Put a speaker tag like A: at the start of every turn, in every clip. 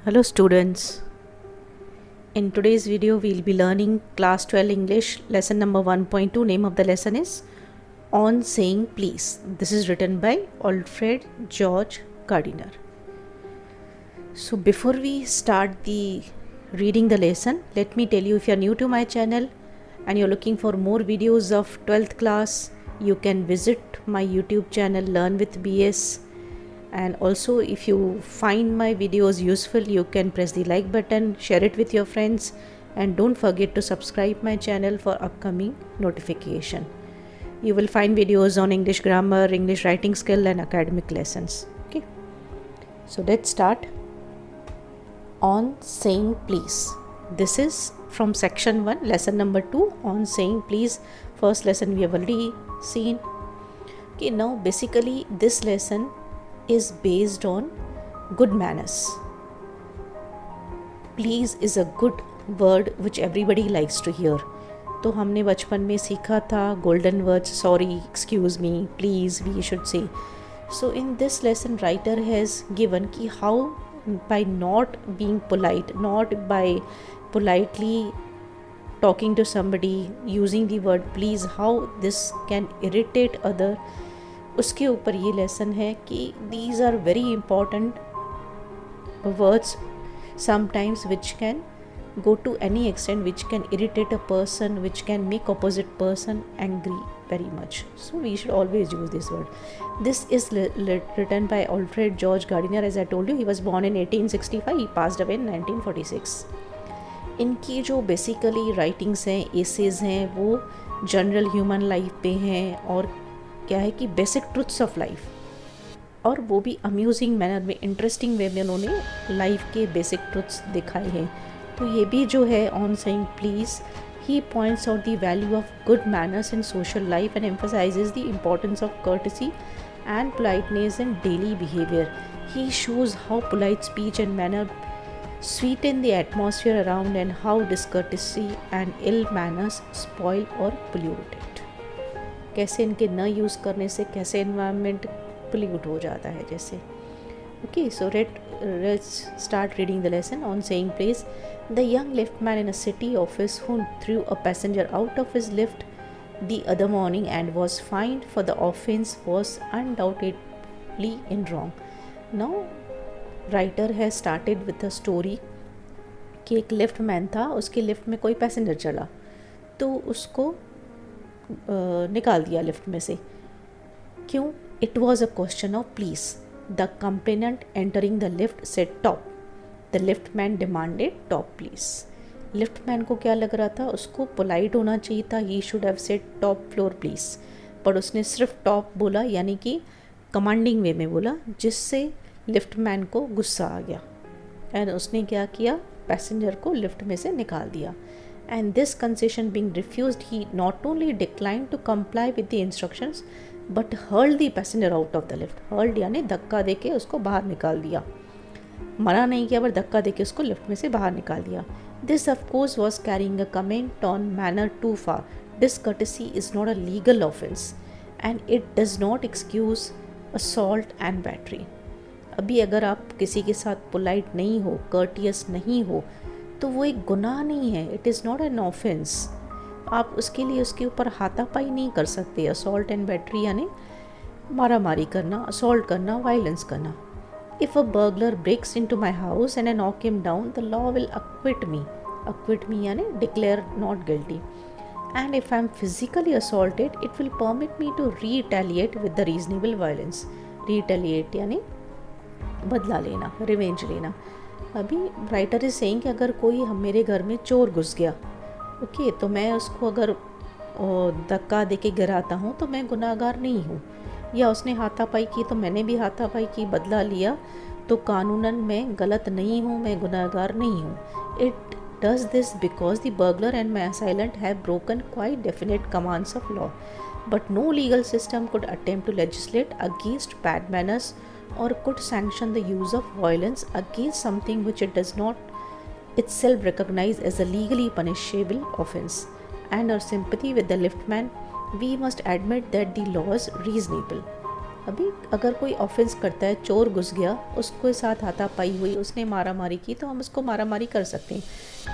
A: Hello students, in today's video we'll be learning class 12 English lesson number 1.2. Name of the lesson is On Saying Please. This is written by Alfred George Gardiner. So before we start the reading the lesson, let me tell you, if you're new to my channel and you're looking for more videos of 12th class, you can visit my YouTube channel Learn with BS. And also, if you find my videos useful, you can press the like button, share it with your friends, and don't forget to subscribe my channel for upcoming notification. You will find videos on English grammar, English writing skill, and academic lessons. Okay, so let's start. On saying please. This is from section 1, lesson number 2, on saying please. First lesson we have already seen. Okay, now basically this lesson is based on good manners. Please is a good word which everybody likes to hear. तो हमने बचपन में सीखा था golden words, sorry, excuse me, please, we should say. So in this lesson writer has given ki how by not being polite, not by politely talking to somebody, using the word please, how this can irritate other. उसके ऊपर ये lesson है कि these are very important words sometimes which can go to any extent, which can irritate a person, which can make opposite person angry very much. So we should always use this word. This is written by Alfred George Gardiner. As I told you, he was born in 1865. He passed away in 1946. इनकी जो basically writings हैं, essays हैं, वो general human life पे हैं और क्या है कि बेसिक ट्रुथ्स ऑफ लाइफ, और वो भी अम्यूजिंग मैनर में, इंटरेस्टिंग वे में उन्होंने लाइफ के बेसिक ट्रुथ्स दिखाए हैं. तो ये भी जो है on saying please, he points out the value of good manners in social life and emphasises the importance of courtesy and politeness in daily behaviour. He shows how polite speech and manner sweeten the atmosphere around and how discourtesy and ill manners spoil or pollute it. कैसे इनके न use करने से कैसे environment pollute हो जाता है जैसे. Okay, so let's start reading the lesson on saying please. The young liftman in a city office who threw a passenger out of his lift the other morning and was fined for the offense was undoubtedly in wrong. Now writer है started with a story कि एक lift man था, उसके lift में कोई passenger चला तो उसको निकाल दिया लिफ्ट में से. क्यों? It was a question of please. The complainant entering the lift said top. The lift man demanded top please. Lift man को क्या लग रहा था, उसको पोलाइट होना चाहिए था, he should have said top floor please, पर उसने सिर्फ टॉप बोला, यानी कि कमांडिंग वे में बोला, जिससे लिफ्ट मैन को गुस्सा आ गया एंड उसने क्या किया, पैसेंजर को लिफ्ट में से निकाल दिया. And this concession being refused, he not only decline to comply with the instructions but hurled the passenger out of the lift. Hurled यानी धक्का देके उसको बाहर निकाल दिया, मना नहीं किया पर धक्का देके उसको लिफ्ट में से बाहर निकाल दिया. This of course was carrying a comment on manner too far. Discourtesy is not a legal offence and it does not excuse assault and battery. अभी अगर आप किसी के साथ पोलाइट नहीं हो, कर्टियस नहीं हो, तो वो एक गुनाह नहीं है. It is not an offence. आप उसके लिए उसके ऊपर हाथापाई नहीं कर सकते. असॉल्ट एंड बैटरी यानी मारा मारी करना, असॉल्ट करना, वायलेंस करना. If a burglar breaks into my house and I knock him down, the law will acquit me. Acquit me यानी declare not guilty. And if I am physically assaulted, it will permit me to retaliate with the reasonable violence. Retaliate यानी बदला लेना, revenge लेना. अभी writer is saying कि अगर कोई मेरे घर में चोर घुस गया, ओके, तो मैं उसको अगर धक्का दे के गिराता हूँ तो मैं गुनाहगार नहीं हूँ. या उसने हाथापाई की तो मैंने भी हाथापाई की, बदला लिया, तो कानूनन मैं गलत नहीं हूँ, मैं गुनाहगार नहीं हूँ. It does this because the burglar and my assailant have broken quite definite commands of law. But no legal system could attempt to legislate against bad manners or could sanction the use of violence against something which it does not itself recognize as a legally punishable offense. And our sympathy with the liftman, we must admit that the law is reasonable. अभी अगर कोई offence करता है, चोर घुस गया, उसके साथ हाथापाई हुई, उसने मारा मारी की, तो हम उसको मारा मारी कर सकते हैं।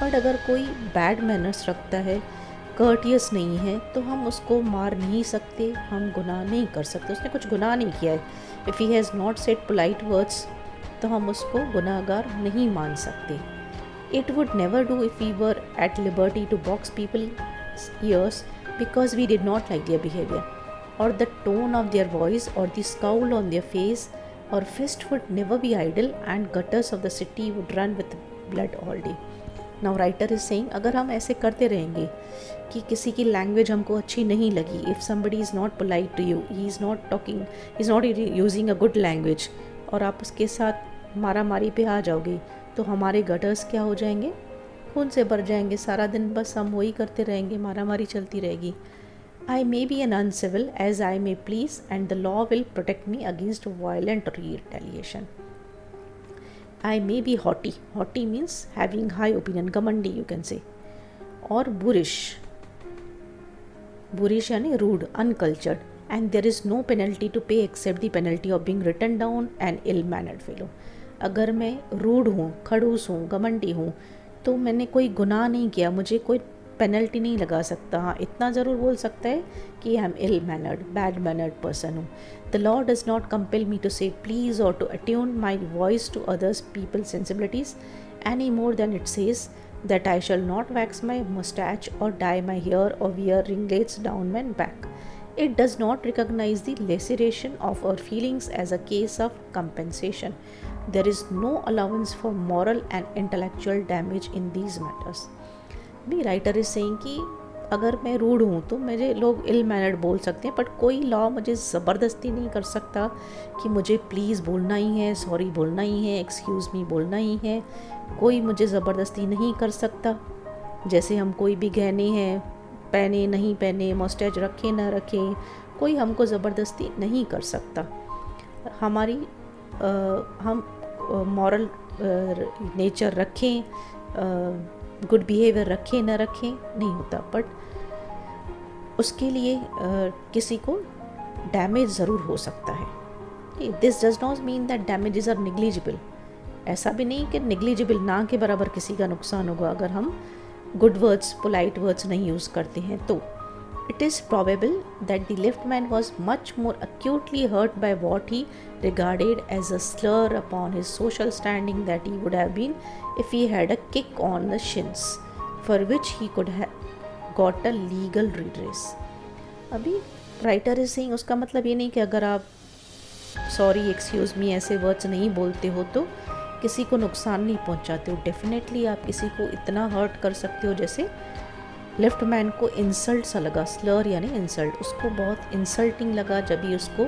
A: बट अगर कोई बैड मैनर्स रखता है, कर्टियस नहीं है, तो हम उसको मार नहीं सकते, हम गुनाह नहीं कर सकते। उसने कुछ गुनाह नहीं किया है। If he has not said polite words, तो हम उसको गुनाहगार नहीं मान सकते। It would never do if we were at liberty to box people ears because we did not like their behaviour, or the tone of their voice, or the scowl on their face, or fist would never be idle, and gutters of the city would run with blood all day. Now writer is saying, अगर हम ऐसे करते रहेंगे कि किसी की language हमको अच्छी नहीं लगी, if somebody is not polite to you, he is not talking, he is not using a good language, और आप उसके साथ मारा मारी पे आ जाओगे, तो हमारे गटर्स क्या हो जाएंगे? खून से भर जाएंगे। सारा दिन बस हम वही करते रहेंगे, मारा मारी चलती रहेगी। I may be an uncivil as I may please, and the law will protect me against violent retaliation. I may be haughty. Haughty means having high opinion, ghamandi you can say. Or boorish. Boorish यानी rude, uncultured. And there is no penalty to pay except the penalty of being written down an ill-mannered fellow. अगर मैं rude हूँ, खड़ूस हूँ, घमंडी हूँ, तो मैंने कोई गुनाह नहीं किया, मुझे कोई पेनल्टी नहीं लगा सकता। हाँ, इतना ज़रूर बोल सकता है कि I am ill mannered, bad mannered person हूँ। The law does not compel me to say please or to attune my voice to others people sensibilities any more than it says that I shall not wax my moustache or dye my hair or wear ringlets down my back. It does not recognize the laceration of our feelings as a case of compensation. There is no allowance for moral and intellectual damage in these matters. भी writer is saying कि अगर मैं rude हूँ तो मुझे लोग ill mannered बोल सकते हैं, बट कोई लॉ मुझे ज़बरदस्ती नहीं कर सकता कि मुझे प्लीज़ बोलना ही है, सॉरी बोलना ही है, एक्सक्यूज़ मी बोलना ही है। कोई मुझे ज़बरदस्ती नहीं कर सकता। जैसे हम कोई भी गहने हैं, पहने नहीं पहने, मस्टैच रखें ना रखें, कोई हमको ज़बरदस्ती नहीं कर सकता। हमारी हम मॉरल नेचर रखें, गुड बिहेवियर रखें ना रखें नहीं होता, बट उसके लिए किसी को डैमेज ज़रूर हो सकता है। This does not mean that damages are negligible. ऐसा भी नहीं कि निग्लिजिबल ना के बराबर किसी का नुकसान होगा अगर हम गुड वर्ड्स, पोलाइट वर्ड्स नहीं यूज़ करते हैं तो। It is probable that the liftman was much more acutely hurt by what he regarded as a slur upon his social standing that he would have been if he had a kick on the shins, for which he could have got a legal redress. अभी writer is saying, उसका मतलब ये नहीं कि अगर आप sorry, excuse me ऐसे words नहीं बोलते हो तो किसी को नुकसान नहीं पहुंचाते हो। डेफिनेटली आप किसी को इतना हर्ट कर सकते हो, जैसे लिफ्टमैन को इंसल्ट सा लगा, स्लर यानी इंसल्ट, उसको बहुत इंसल्टिंग लगा जब भी उसको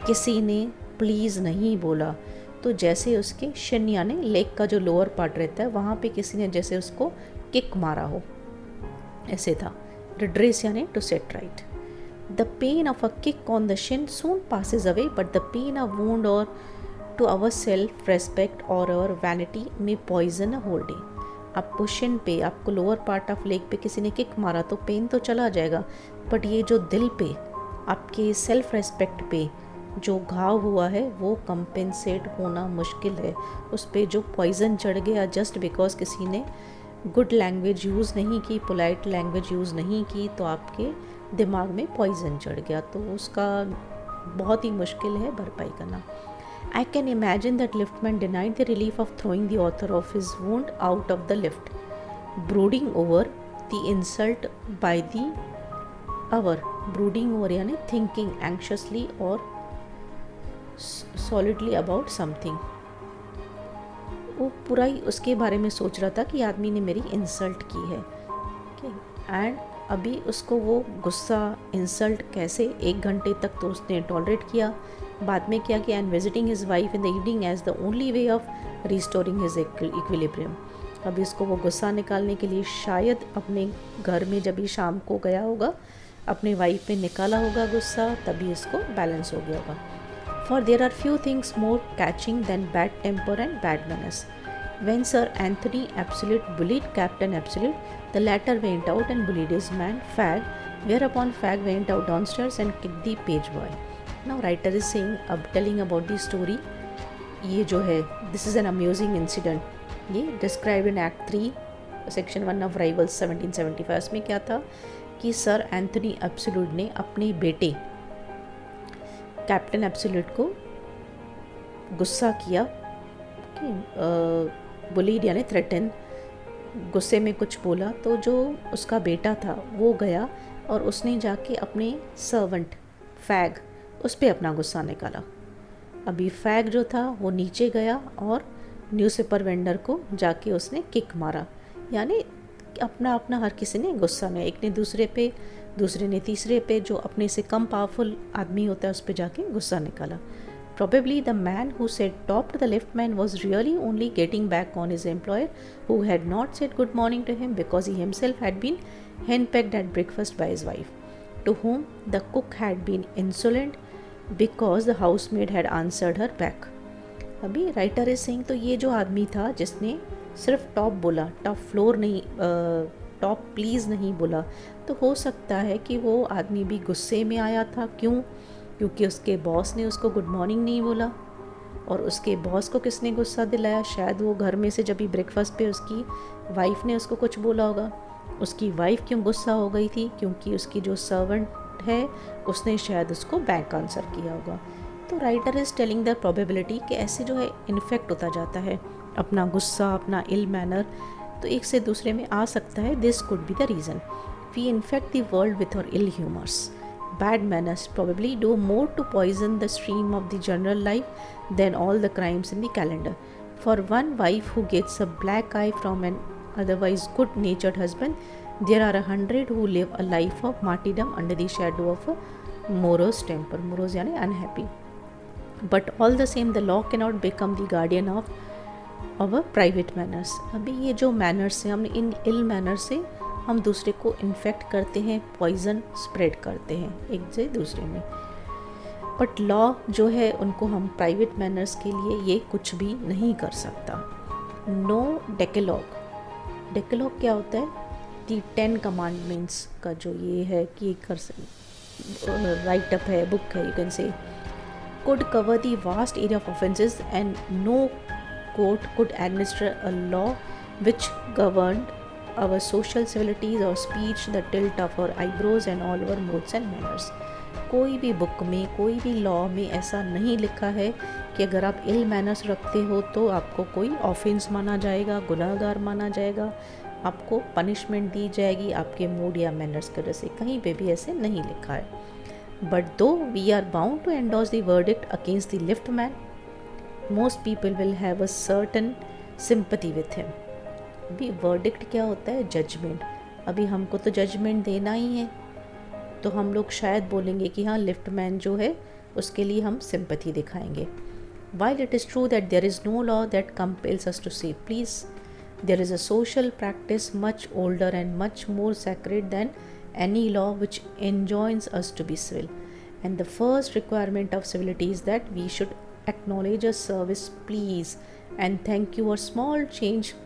A: किसी ने प्लीज़ नहीं बोला। तो जैसे उसके शिन यानी लेग का जो लोअर पार्ट रहता है वहाँ पे किसी ने जैसे उसको किक मारा हो, ऐसे था। रिड्रेस यानी to set right. The pain of a kick on the shin soon passes away, but the pain of wound or to our self respect or our vanity may poison a whole day. आपको shin पे, आपको lower part of leg पे किसी ने kick मारा तो pen तो चला जाएगा, बट ये जो दिल पे, आपके सेल्फ रेस्पेक्ट पे जो घाव हुआ है वो कंपेंसेट होना मुश्किल है। उस पर जो पॉइजन चढ़ गया जस्ट बिकॉज किसी ने गुड लैंग्वेज यूज़ नहीं की, पोलाइट लैंग्वेज यूज़ नहीं की, तो आपके दिमाग में पॉइजन चढ़ गया, तो उसका बहुत ही मुश्किल है भरपाई करना। I can imagine that liftman denied the relief of throwing the author of his wound out of the lift, brooding over the insult by the hour. Brooding over यानी thinking anxiously or solidly about something. वो पूरा ही उसके बारे में सोच रहा था कि आदमी ने मेरी इंसल्ट की है, एंड अभी उसको वो गुस्सा, इंसल्ट कैसे 1 घंटे तक तो उसने टॉलरेट किया। बाद में क्या किया, and visiting his wife in the evening as the only way of restoring his equilibrium. अभी उसको वो गुस्सा निकालने के लिए शायद अपने घर में जब भी शाम को गया होगा, अपने वाइफ पे निकाला होगा गुस्सा, तभी इसको बैलेंस हो गया होगा। For there are few things more catching than bad temper and bad manners. When Sir Anthony Absolute bullied Captain Absolute, the latter went out and bullied his man Fag, whereupon Fag went out downstairs and kicked the page boy. Now writer is saying, अब telling about the story, ये जो है this is an amusing incident, ये describe in act 3 section 1 of Rivals 1775 में क्या था कि sir Anthony absolute ने अपने बेटे कैप्टन एब्सोल्यूट को गुस्सा किया, बुलीड यानी थ्रेटन, गुस्से में कुछ बोला, तो जो उसका बेटा था वो गया और उसने जाके अपने सर्वेंट फैग उस पर अपना गुस्सा निकाला। अभी फैग जो था वो नीचे गया और न्यूज़पेपर वेंडर को जाके उसने किक मारा, यानी अपना अपना हर किसी ने गुस्सा में, एक ने दूसरे पे, दूसरे ने तीसरे पे, जो अपने से कम पावरफुल आदमी होता है उस पर जाके गुस्सा निकाला। Probably the man who said top to the liftman was really only getting back on his employer who had not said good morning to him because he himself had been henpecked at breakfast by his wife, to whom the cook had been insolent because the housemaid had answered her back. अभी writer is saying, तो ये जो आदमी था जिसने सिर्फ top बोला, top floor नहीं, टॉप प्लीज़ नहीं बोला, तो हो सकता है कि वो आदमी भी गुस्से में आया था। क्यों? क्योंकि उसके बॉस ने उसको गुड मॉर्निंग नहीं बोला, और उसके बॉस को किसने गुस्सा दिलाया? शायद वो घर में से जब भी ब्रेकफास्ट पे उसकी वाइफ ने उसको कुछ बोला होगा। उसकी वाइफ क्यों गुस्सा हो गई थी? क्योंकि उसकी जो सर्वेंट है उसने शायद उसको बैक आंसर किया होगा। तो writer is telling the probability कि ऐसे जो है इन्फेक्ट होता जाता है अपना गुस्सा, अपना इल मैनर, तो एक से दूसरे में आ सकता है। This could be the reason we infect the world with our ill humours. Bad manners probably do more to poison the stream of the general life than all the crimes in the calendar. For one wife who gets a black eye from an otherwise good-natured husband, there are 100 who live a life of martyrdom under the shadow of a morose temper. Morose यानी unhappy. But all the same, the law cannot become the guardian of our private manners. अभी ये जो manners हैं, हमने इन ill manners से हम दूसरे को इन्फेक्ट करते हैं, पॉइजन स्प्रेड करते हैं एक से दूसरे में। बट लॉ जो है उनको हम प्राइवेट मैनर्स के लिए ये कुछ भी नहीं कर सकता। नो डेकेलॉग, डेकेलॉग क्या होता है? दी 10 कमांडमेंट्स का जो ये है कि कर राइट अप है, बुक है, you can say, could cover the vast area of offences and no court could administer a law which governed our social civilities or speech, the tilt of our eyebrows and all our moods and manners. कोई भी book में, कोई भी law में ऐसा नहीं लिखा है कि अगर आप इल मैनर्स रखते हो तो आपको कोई ऑफेंस माना जाएगा, गुनाहगार माना जाएगा, आपको पनिशमेंट दी जाएगी आपके मूड या मैनर्स की वजह से। कहीं पे भी ऐसे नहीं लिखा है। But though we are bound to endorse the verdict against the lift man, most people will have a certain sympathy with him. अभी वर्डिक्ट क्या होता है? जजमेंट। अभी हमको तो जजमेंट देना ही है, तो हम लोग शायद बोलेंगे कि हाँ लिफ्ट मैन जो है उसके लिए हम सिंपैथी दिखाएंगे। While it is true that there is no law that compels us to say please, there is a social practice much older and much more sacred than any law which enjoins us to be civil, and the first requirement of civility is that we should acknowledge a service, please and thank you, or small change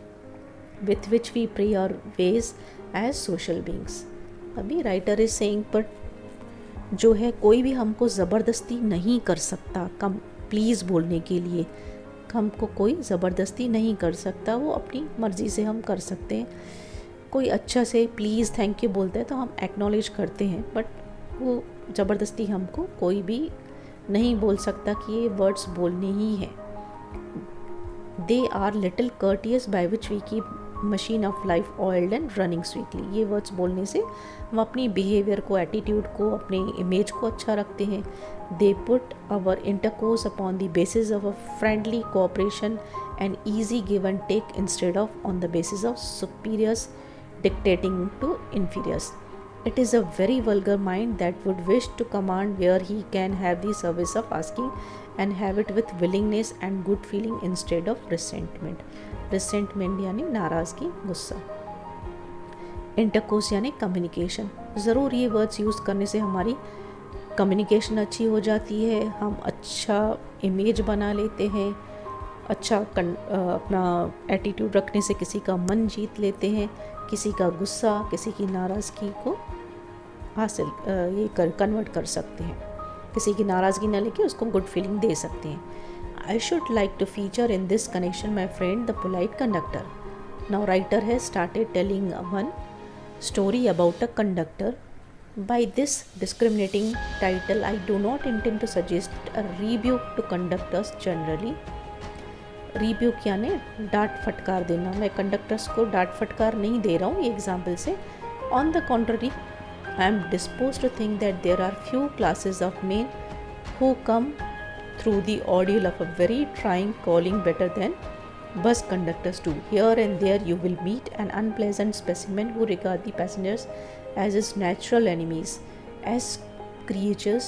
A: with which we pray our ways as social beings. अभी writer is saying, पर जो है कोई भी हमको ज़बरदस्ती नहीं कर सकता कम प्लीज़ बोलने के लिए, हमको कोई ज़बरदस्ती नहीं कर सकता, वो अपनी मर्ज़ी से हम कर सकते हैं। कोई अच्छा से प्लीज़ थैंक यू बोलता है तो हम एक्नॉलेज करते हैं, बट वो ज़बरदस्ती हमको कोई भी नहीं बोल सकता कि ये वर्ड्स बोलने ही हैं। They are little courtesies by which we keep machine of life oiled and running sweetly. ये वर्ड्स बोलने से हम अपनी बिहेवियर को, एटीट्यूड को, अपने इमेज को अच्छा रखते हैं। They put our intercourse upon the basis of a friendly cooperation and easy give and take instead of on the basis of superiors dictating to inferiors. It is a very vulgar mind that would wish to command where he can have the service of asking and have it with willingness and good feeling instead of resentment. Resentment यानी नाराज़गी, गुस्सा। Intercourse यानी communication. ज़रूर ये words use करने से हमारी communication अच्छी हो जाती है, हम अच्छा इमेज बना लेते हैं, अच्छा अपना एटीट्यूड रखने से किसी का मन जीत लेते हैं, किसी का गुस्सा, किसी की नाराज़गी को हासिल ये कन्वर्ट कर सकते हैं। किसी की नाराज़गी ना लेके उसको गुड फीलिंग दे सकते हैं. I should like to feature in this connection my friend the polite conductor. Now writer has started telling one story about a conductor. By this discriminating title, I do not intend to suggest a rebuke to conductors generally. Rebuke यानी डांट फटकार देना. मैं conductors को डांट फटकार नहीं दे रहा हूँ ये एग्जाम्पल से. On the contrary, I am dispose to think that there are few classes of men who come through the ordeal of a very trying calling better than bus conductors do. Here and there you will meet an unpleasant specimen who regard the passengers as his natural enemies, as creatures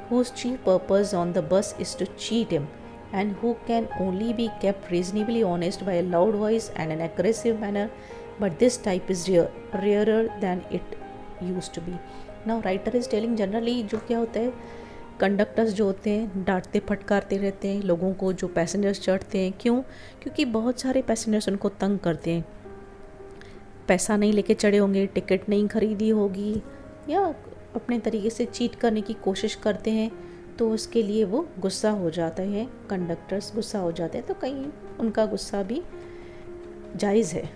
A: whose chief purpose on the bus is to cheat him, and who can only be kept reasonably honest by a loud voice and an aggressive manner. But this type is rarer than it used to be. Now writer is telling generally जो क्या होता है, conductors जो होते हैं डांटते फटकारते रहते हैं लोगों को जो पैसेंजर्स चढ़ते हैं. क्यों? क्योंकि बहुत सारे पैसेंजर्स उनको तंग करते हैं. पैसा नहीं लेके चढ़े होंगे, टिकट नहीं खरीदी होगी, या अपने तरीके से चीट करने की कोशिश करते हैं, तो उसके लिए वो गुस्सा हो जाता है. कंडक्टर्स गुस्सा हो जाते हैं, तो कहीं उनका गुस्सा भी जायज़ है.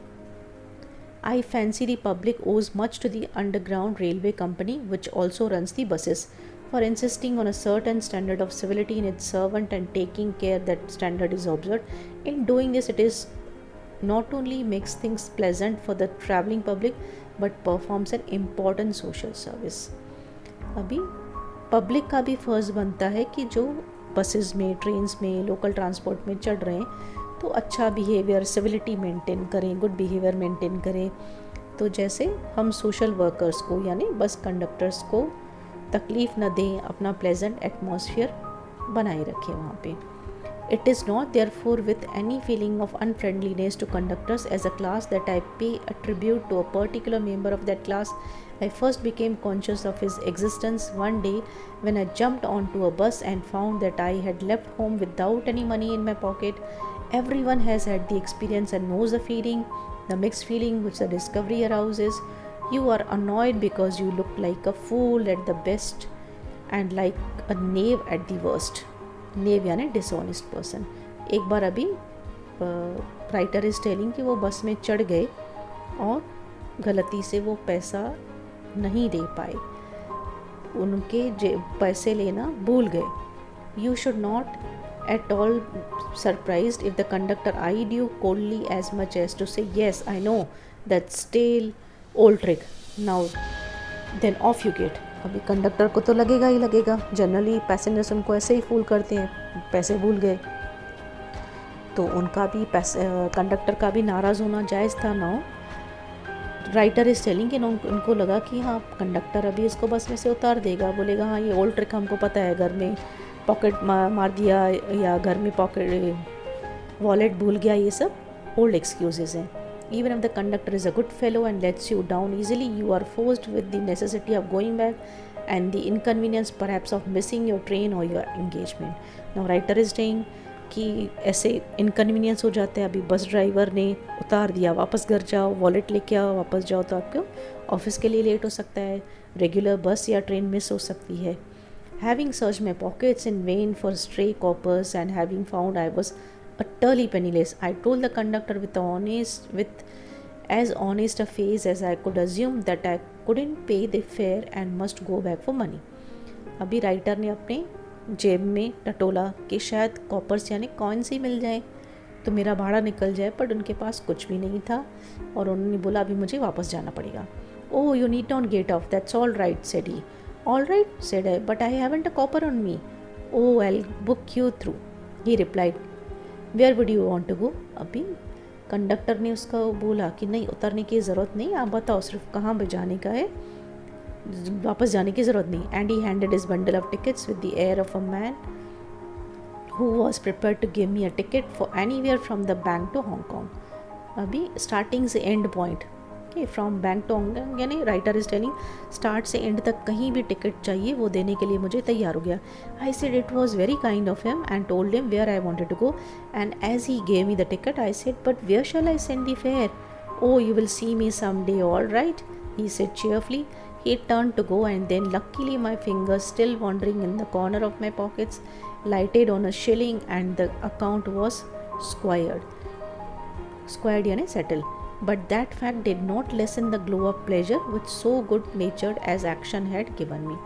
A: I fancy the public owes much to the underground railway company, which also runs the buses, for insisting on a certain standard of civility in its servant and taking care that standard is observed. In doing this, it is not only makes things pleasant for the travelling public, but performs an important social service. अभी public का भी फ़र्ज़ बनता है कि जो buses में, trains में, लोकल ट्रांसपोर्ट में चढ़ रहे हैं तो अच्छा बिहेवियर, सिविलिटी मेंटेन करें, गुड बिहेवियर मेंटेन करें. तो जैसे हम सोशल वर्कर्स को यानी बस कंडक्टर्स को तकलीफ़ न दें, अपना प्लेजेंट एटमॉस्फेयर बनाए रखें वहाँ पे. It is not therefore with any feeling of unfriendliness to conductors as a class that I pay a tribute to a particular member of that class. I first became conscious of his existence one day when I jumped onto a bus and found that I had left home without any money in my pocket. Everyone has had the experience and knows the feeling, the mixed feeling which the discovery arouses. You are annoyed because you look like a fool at the best and like a knave at the worst. Knave यानी dishonest person. एक बार अभी writer is telling कि वो बस में चढ़ गए और गलती से वो पैसा नहीं दे पाए, उनके पैसे लेना भूल गए. You should not at all surprised if the conductor eyed you coldly as much as to say yes I know that stale old trick now then off you get. अभी कंडक्टर को तो लगेगा ही लगेगा. जनरली पैसेंजर्स उनको ऐसे ही फूल करते हैं, पैसे भूल गए, तो उनका भी कंडक्टर का भी नाराज़ होना जायज़ था. ना राइटर इज़ टेलिंग कि उनको लगा कि हाँ कंडक्टर अभी इसको बस में से उतार देगा, बोलेगा हाँ ये ओल्ड ट्रिक हमको पता है, घर में पॉकेट मार दिया या घर में पॉकेट वॉलेट भूल गया, ये सब ओल्ड एक्सक्यूजेज़ हैं. Even if the conductor is a good fellow and lets you down easily, you are forced with the necessity of going back and the inconvenience perhaps of missing your train or your engagement. Now writer is saying कि ऐसे inconvenience हो जाते हैं. अभी bus driver ने उतार दिया, वापस घर जाओ, वॉलेट लेके आओ, वापस जाओ तो आपको ऑफिस के लिए लेट हो सकता है, रेगुलर बस या ट्रेन मिस हो सकती है. Having searched my pockets in vain for stray coppers and having found I was utterly penniless, I told the conductor with as honest a face as I could assume that I couldn't pay the fare and must go back for money. अभी writer ने अपने जेब में टटोला कि शायद Cowper's यानी coins ही मिल जाए तो मेरा भाड़ा निकल जाए, बट उनके पास कुछ भी नहीं था और उन्होंने बोला अभी मुझे वापस जाना पड़ेगा. Oh you need not get off, that's all right said he. All right said I, but I haven't a copper on me. Oh I will book you through, he replied. Where would you want to go. अभी conductor ने उसका बोला कि नहीं उतरने की ज़रूरत नहीं, आप बताओ सिर्फ कहाँ पे जाने का है, वापस जाने की ज़रूरत नहीं. And he handed his bundle of tickets with the air of a man who was prepared to give me a ticket for anywhere from the bank to Hong Kong. अभी स्टार्टिंग से एंड पॉइंट कि from bank to Hong Kong यानी writer is telling start से end तक कहीं भी ticket चाहिए वो देने के लिए मुझे तैयार हो गया. I said it was very kind of him and told him where I wanted to go and as he gave me the ticket I said but where shall I send the fare. Oh, you will see me someday, all right, he said cheerfully. He turned to go, and then luckily my fingers, still wandering in the corner of my pockets, lighted on a shilling, and the account was squared. Squared यानी settled. But that fact did not lessen the glow of pleasure which so good natured as action had given me.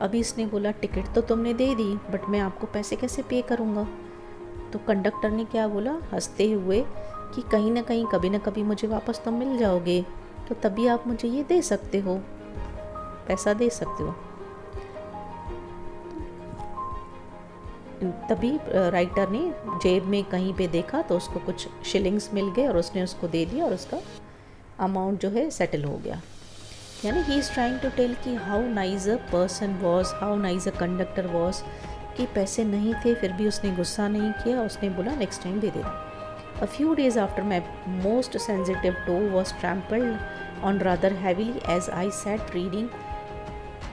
A: अभी इसने बोला ticket तो तुमने दे दी, but मैं आपको पैसे कैसे पे करूँगा? तो कंडक्टर ने क्या बोला हंसते हुए कि कहीं ना कहीं कभी ना कभी मुझे वापस तो मिल जाओगे, तो तभी आप मुझे ये दे सकते हो, पैसा दे सकते हो। तभी राइटर ने जेब में कहीं पे देखा तो उसको कुछ शिलिंग्स मिल गए और उसने उसको दे दिया और उसका अमाउंट जो है सेटल हो गया। यानी he is trying to tell कि how nice a person was, how nice a conductor was, कि पैसे नहीं थे फिर भी उसने गुस्सा नहीं किया, उसने बोला नेक्स्ट टाइम दे देना। A few days after, my most sensitive toe was trampled on rather heavily as I sat reading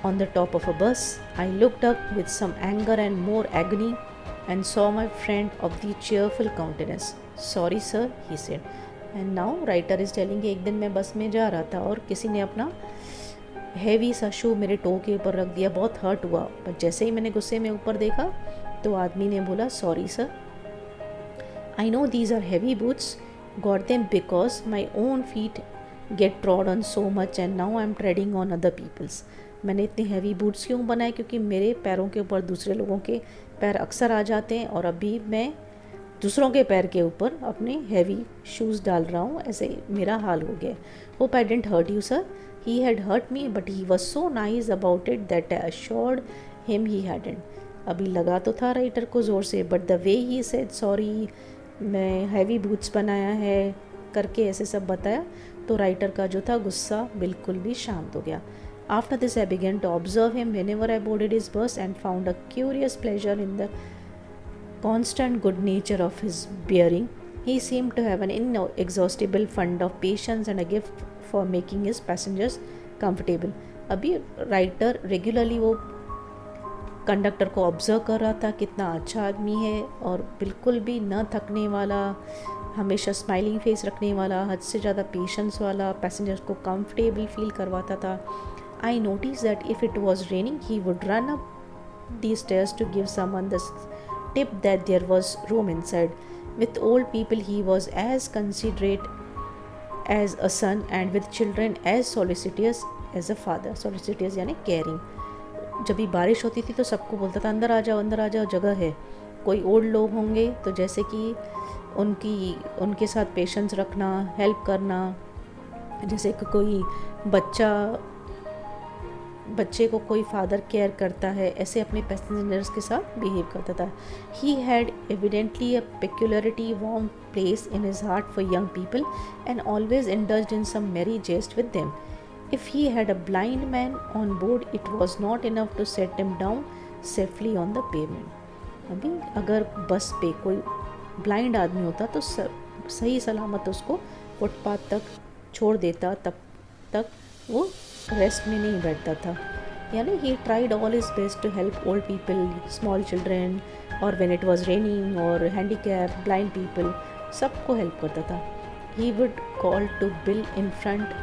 A: on the top of a bus. I looked up with some anger and more agony and saw my friend of the cheerful countenance. Sorry sir, he said. And now writer is telling कि एक दिन मैं बस में जा रहा था और किसी ने अपना हैवी सा शू मेरे टो के ऊपर रख दिया, बहुत हर्ट हुआ। पर जैसे ही मैंने गुस्से में ऊपर देखा तो आदमी ने बोला sorry sir, I know these are heavy boots, got them because my own feet get trod on so much and now I'm treading on other people's. मैंने इतने हैवी बूट्स क्यों बनाए? क्योंकि मेरे पैरों के ऊपर दूसरे लोगों के पैर अक्सर आ जाते हैं और अभी मैं दूसरों के पैर के ऊपर अपने हैवी शूज़ डाल रहा हूँ, ऐसे मेरा हाल हो गया। Hope I didn't hurt you sir. He had hurt me but he was so nice about it that I assured him he hadn't. अभी लगा तो था राइटर को ज़ोर से, but the way he said sorry, मैं हैवी बूट्स बनाया है करके ऐसे सब बताया तो राइटर का जो था गुस्सा बिल्कुल भी शांत हो गया। After this I began to observe him whenever I boarded his bus and found a curious pleasure in the constant good nature of his bearing. He seemed to have an inexhaustible fund of patience and a gift for making his passengers comfortable. अभी writer regularly वो conductor को observe कर रहा था, कितना अच्छा आदमी है और बिल्कुल भी न थकने वाला, हमेशा स्माइलिंग फेस रखने वाला, हद से ज़्यादा पेशेंस वाला, पैसेंजर्स को कंफर्टेबल फील करवाता था। I notice that if it was raining he would run up the stairs to give someone the tip that there was room inside. With old people he was as considerate as a son and with children as solicitous as a father. Solicitous यानी caring. जब भी बारिश होती थी तो सबको बोलता था अंदर आ जाओ, जगह है। कोई ओल्ड लोग होंगे तो जैसे कि उनके साथ पेशेंस रखना, हेल्प करना, जैसे कि कोई बच्चे को कोई फादर केयर करता है, ऐसे अपने पैसेंजर्स के साथ बिहेव करता था। He had evidently a peculiarity warm place in his heart for young people and always indulged in some merry jest with them. If he had a blind man on board it was not enough to set him down safely on the pavement. अभी अगर बस पे कोई blind आदमी होता तो सही सलामत उसको फुटपाथ तक छोड़ देता, तब तक वो रेस्ट में नहीं बैठता था। यानी he tried all his best to help old people, small children, और व्हेन इट वाज रेनिंग और हैंडीकैप, ब्लाइंड पीपल, सबको हेल्प करता था। He would call to bill in front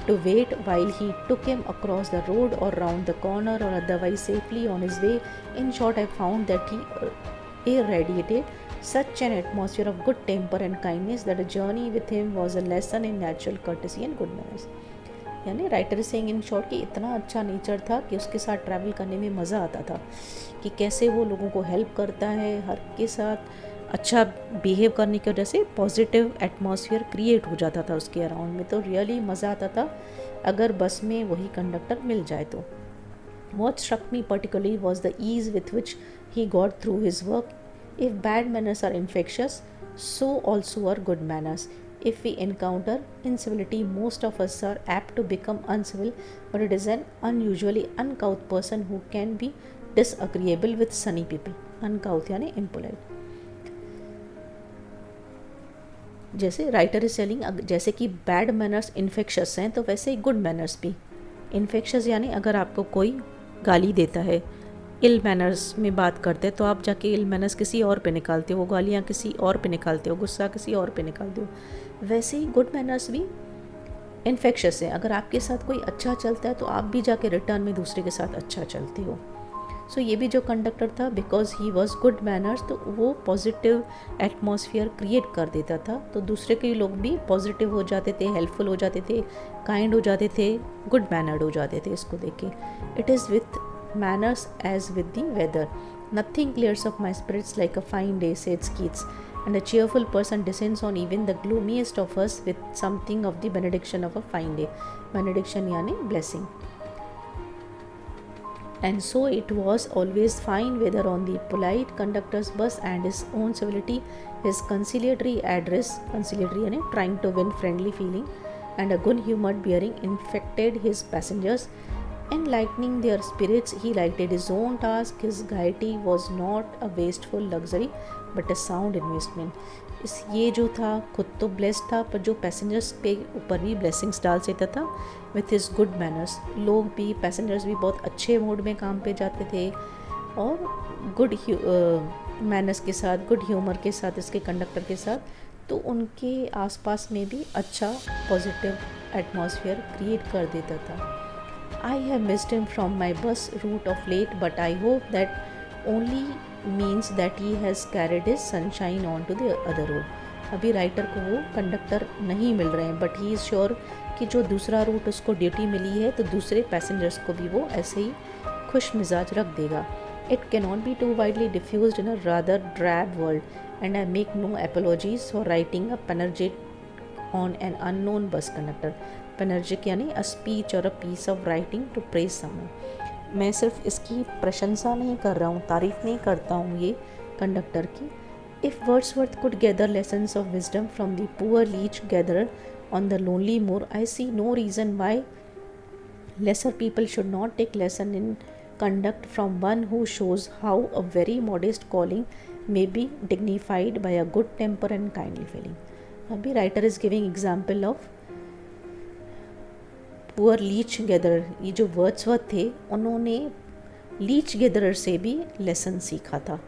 A: to wait while he took him across the road or round the corner or otherwise safely on his way. In short, I found that he irradiated such an atmosphere of good temper and kindness that a journey with him was a lesson in natural courtesy and good manners. यानी writer saying in short कि इतना अच्छा nature था कि उसके साथ travel करने में मज़ा आता था, कि कैसे वो लोगों को हेल्प करता है, हर के साथ अच्छा बिहेव करने की वजह से पॉजिटिव एटमॉस्फेयर क्रिएट हो जाता था उसके अराउंड में। तो रियली मज़ा आता था अगर बस में वही कंडक्टर मिल जाए तो। What struck me particularly was the ease with which he got through his work. If bad manners are infectious, so also are good manners. If we encounter incivility, most of us are apt to become uncivil, but it is an unusually uncouth person who can be disagreeable with sunny people. Uncouth यानी impolite. जैसे writer is selling, जैसे कि bad manners infectious हैं तो वैसे ही good manners भी infectious, यानी अगर आपको कोई गाली देता है, इल मैनर्स में बात करते हैं तो आप जाके इल मैनर्स किसी और पे निकालते हो, वो गालियाँ किसी और पे निकालते हो, गुस्सा किसी और पे निकालते हो। वैसे ही गुड मैनर्स भी इन्फेक्शस है। अगर आपके साथ कोई अच्छा चलता है तो आप भी जाके रिटर्न में दूसरे के साथ अच्छा चलते हो। सो ये भी जो कंडक्टर था, because he was good manners, तो वो पॉजिटिव एटमॉस्फेयर क्रिएट कर देता था, तो दूसरे के लोग भी पॉजिटिव हो जाते थे, हेल्पफुल हो जाते थे, काइंड हो जाते थे, गुड मैनर्ड हो जाते थे इसको देख के। It is with manners as with the weather, nothing clears off my spirits like a fine day, सेड्स Keats, and a cheerful person descends on even the gloomiest of us with something of the benediction of a fine day. Benediction यानी blessing. And so it was always fine weather on the polite conductor's bus, and his own civility, his conciliatory address, conciliatory यानी trying to win friendly feeling, and a good humored bearing infected his passengers, enlightening their spirits. He lighted his own task. His gaiety was not a wasteful luxury but a sound investment. इस ये जो था खुद तो blessed था, पर जो passengers पे ऊपर भी ब्लेसिंग्स डाल देता था विथ हिज गुड मैनर्स। लोग भी, पैसेंजर्स भी बहुत अच्छे मूड में काम पे जाते थे और गुड मैनर्स के साथ, गुड ह्यूमर के साथ, इसके कंडक्टर के साथ, तो उनके आसपास में भी अच्छा पॉजिटिव एटमॉस्फेयर क्रिएट कर देता था। I have missed him from my bus route of late, but I hope that only means that he has carried his sunshine on to the other road. अभी राइटर को वो conductor नहीं मिल रहे हैं, but he is sure कि जो दूसरा root उसको ड्यूटी मिली है तो दूसरे पैसेंजर्स को भी वो ऐसे ही खुश मिजाज रख देगा। It cannot be too widely diffused in a rather drab world, and I make no apologies for writing a panegyric on an unknown bus conductor. पेनर्जिक यानी अ स्पीच और a piece of writing to praise someone. मैं सिर्फ इसकी प्रशंसा नहीं कर रहा हूँ, तारीफ नहीं करता हूँ ये कंडक्टर की। If Wordsworth could gather lessons of wisdom from the poor leech gatherer on the lonely moor, I see no reason why lesser people should not take lesson in conduct from one who shows how a very modest calling may be dignified by a good temper and kindly feeling. अभी writer is giving example of poor leech gatherer. ये जो Wordsworth थे उन्होंने Leach gatherer से भी lesson सीखा था।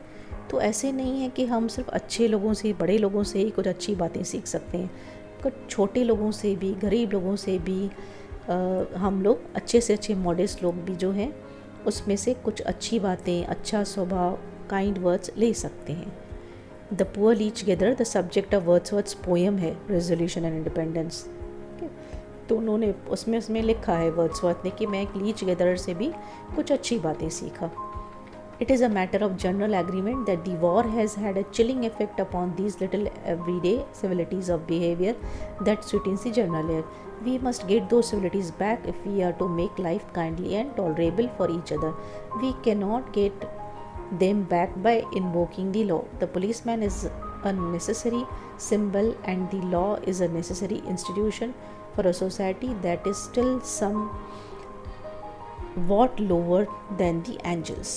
A: तो ऐसे नहीं है कि हम सिर्फ अच्छे लोगों से, बड़े लोगों से ही कुछ अच्छी बातें सीख सकते हैं, कुछ छोटे लोगों से भी, गरीब लोगों से भी हम लोग अच्छे से अच्छे मॉडेस्ट लोग भी जो हैं उसमें से कुछ अच्छी बातें, अच्छा स्वभाव, काइंड वर्ड्स ले सकते हैं। The poor leech gatherer the subject of Wordsworth's poem है रेजोल्यूशन एंड इंडिपेंडेंस। तो उन्होंने उसमें लिखा है वर्ड्सवर्थ ने कि मैं एक लीच गैदरर से भी कुछ अच्छी बातें सीखा। It is a matter of general agreement that the war has had a chilling effect upon these little everyday civilities of behavior that sweetens the general air. We must get those civilities back if we are to make life kindly and tolerable for each other. We cannot get them back by invoking the law. The policeman is a necessary symbol and the law is a necessary institution for a society that is still somewhat lower than the angels.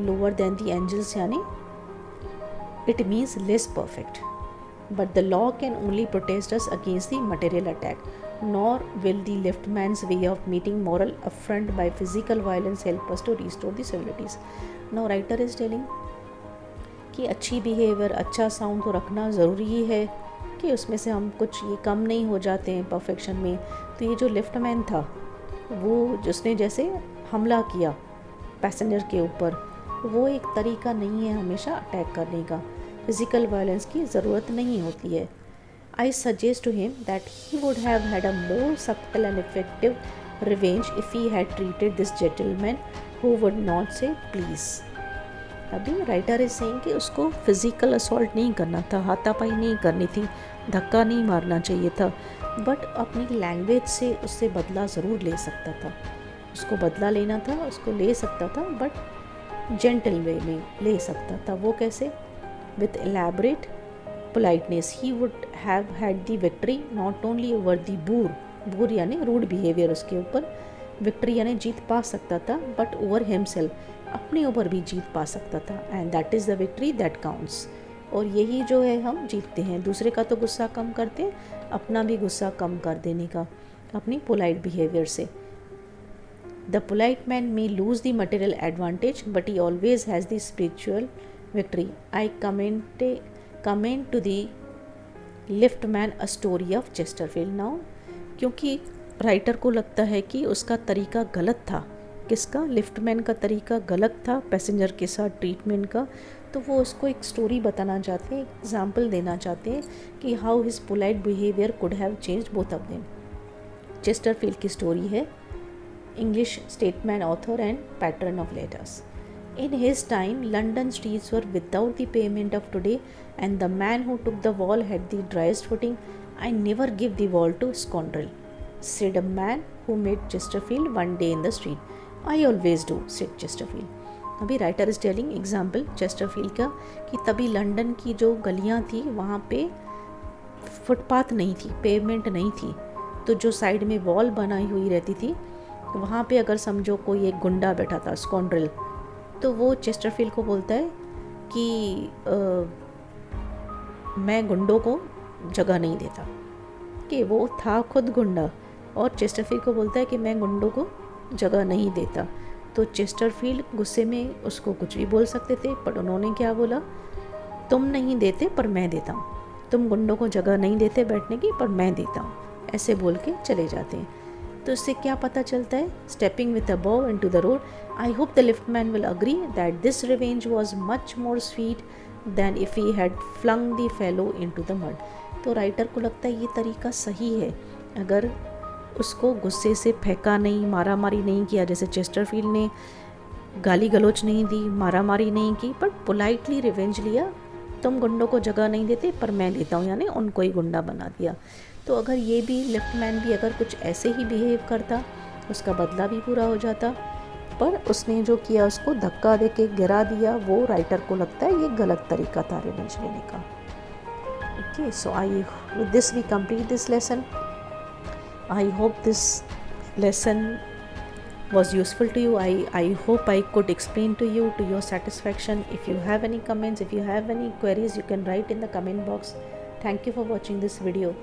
A: Lower than the angels यानी it means less perfect. But the law can only protect us against the material attack. Nor will the liftman's way of meeting moral affront by physical violence help us to restore the civilities. Now writer is telling कि अच्छी behaviour, अच्छा sound तो रखना ज़रूरी है कि उसमें से हम कुछ ये कम नहीं हो जाते हैं परफेक्शन में। तो ये जो लिफ्टमैन था वो जिसने जैसे हमला किया पैसेंजर के ऊपर, वो एक तरीका नहीं है हमेशा अटैक करने का। फिज़िकल वायलेंस की ज़रूरत नहीं होती है। I suggest to him that he would have had a more subtle and effective revenge if he had treated this gentleman who would not say please. अभी राइटर इज सेइंग कि उसको physical assault नहीं करना था, हाथापाई नहीं करनी थी, धक्का नहीं मारना चाहिए था, बट अपनी लैंग्वेज से उससे बदला ज़रूर ले सकता था। उसको बदला लेना था, उसको ले सकता था, बट जेंटल वे में ले सकता था। वो कैसे? With elaborate politeness he would have had the victory not only over the boor यानी रूड बिहेवियर, उसके ऊपर विक्ट्री यानी जीत पा सकता था, बट ओवर हिमसेल्फ अपने ऊपर भी जीत पा सकता था। And that is the victory that counts. और यही जो है हम जीतते हैं, दूसरे का तो गुस्सा कम करते हैं, अपना भी गुस्सा कम कर देने का अपनी पोलाइट बिहेवियर से। The polite man may lose the material advantage, but he always has the spiritual victory. I commend to the liftman a story of Chesterfield. Now, क्योंकि राइटर को लगता है कि उसका तरीका गलत था। किसका? लिफ्टमैन का तरीका गलत था पैसेंजर के साथ ट्रीटमेंट का। तो वो उसको एक स्टोरी बताना चाहते हैं, एग्जाम्पल देना चाहते हैं कि how his polite behaviour could have changed both of them. Chesterfield की स्टोरी है, English statesman, author and pattern of letters. In his time, London streets were without the pavement of today, and the man who took the wall had the driest footing. I never give the wall to scoundrel, said a man who met Chesterfield one day in the street. I always do, said Chesterfield. अभी writer is telling example Chesterfield का कि तभी London की जो गलियाँ थी वहाँ पे footpath नहीं थी, पेवमेंट नहीं थी, तो जो साइड में वॉल बनाई हुई रहती थी वहाँ पे अगर समझो कोई एक गुंडा बैठा था, स्कॉन्ड्रल, तो वो चेस्टरफील्ड को बोलता है कि मैं गुंडों को जगह नहीं देता, कि वो था खुद गुंडा और चेस्टरफील्ड को बोलता है कि मैं गुंडों को जगह नहीं देता। तो चेस्टरफील्ड गुस्से में उसको कुछ भी बोल सकते थे, पर उन्होंने क्या बोला, तुम नहीं देते पर मैं देता हूँ, तुम गुंडों को जगह नहीं देते बैठने की पर मैं देता हूँ, ऐसे बोल के चले जाते हैं। तो इससे क्या पता चलता है, stepping with a bow into the road, I hope the liftman will agree that this revenge was much more sweet than if he had flung the fellow into the mud. तो राइटर को लगता है ये तरीका सही है, अगर उसको गुस्से से फेंका नहीं, मारा मारी नहीं किया, जैसे चेस्टरफील्ड ने गाली गलोच नहीं दी, मारा मारी नहीं की, पर पोलाइटली रिवेंज लिया, तुम गुंडों को जगह नहीं देते पर मैं देता हूँ, यानी उनको ही गुंडा बना दिया। तो अगर ये भी लिफ्टमैन भी अगर कुछ ऐसे ही बिहेव करता, उसका बदला भी पूरा हो जाता, पर उसने जो किया उसको धक्का दे के गिरा दिया, वो राइटर को लगता है ये गलत तरीका था रिवेंज लेने का। Okay, so I with this we complete this lesson. I hope this lesson was useful to you. I hope I could explain to you to your satisfaction. If you have any comments, if you have any queries, you can write in the comment box. Thank you for watching this video.